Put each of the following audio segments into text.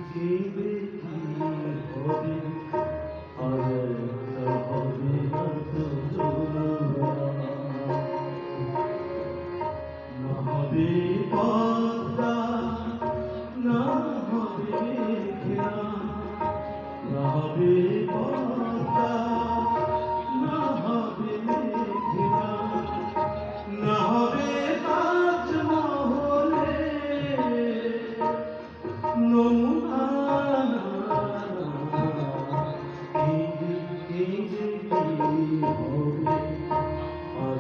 কেঁদে কি হবে আর হবে না তো জোড়া না হবে পদ্মা না হবে ঘেরা না হবে পদ্মা না হবে ঘেরা না হবে তাজমহলে নমুনা কেঁদে কেঁদে কি হবে আর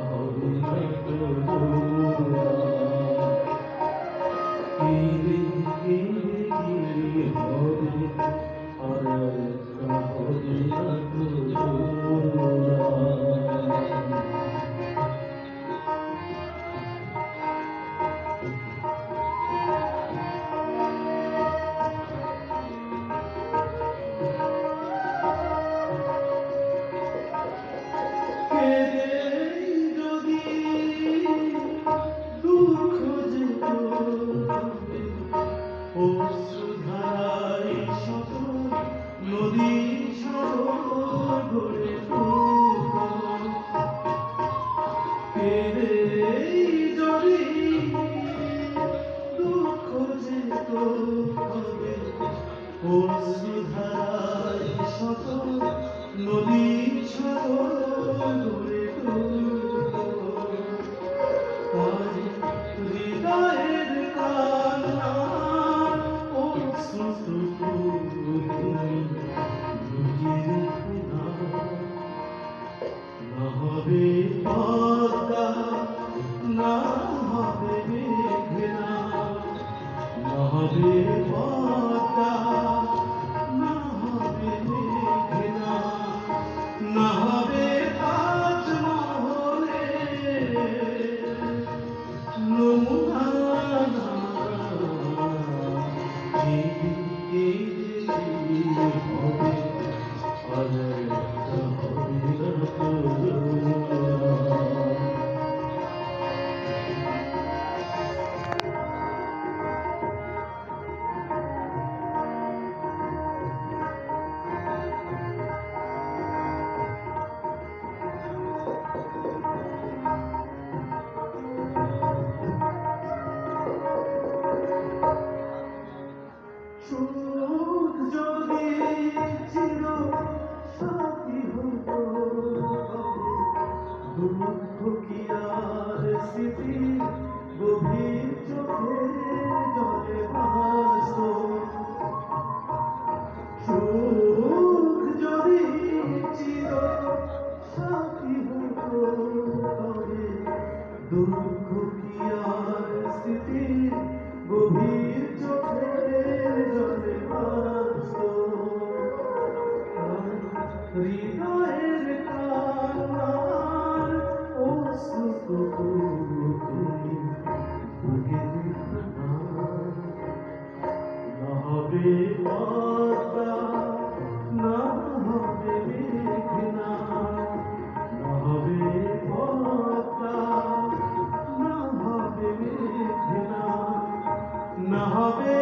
হবে না তো জোড়া কেঁদে কেঁদে কি হবে আর হবে না তো জোড়া যদি দুঃখ যেত অশ্রুধারায় শত নদী সাগরে কেঁদে যদি দুঃখ যেত অশ্রুধারায় শত নদী সাগরে তাই হৃদয়ের কান্না না হবে পদ্মা না হবে মেঘনা না হবে পদ্মা না হবে মেঘনা না হবে তাজমহলে নমুনা কেঁদে কেঁদে হবে আর হবে না তো জোড়া সুখ যদি চির সাথী হতো দুঃখ কি আর স্মৃতি গভীর চোখে জলে ভাসত সুখ যদি চির সাথী হতো দুঃখ কি আর স্মৃতি গভীর চোখে জলে ভাসত হৃদয়ের কান্নার অশ্রু তুমি বুকে না হবে পদ্মা না হবে মেঘনা না হবে পদ্মা না হবে মেঘনা না হবে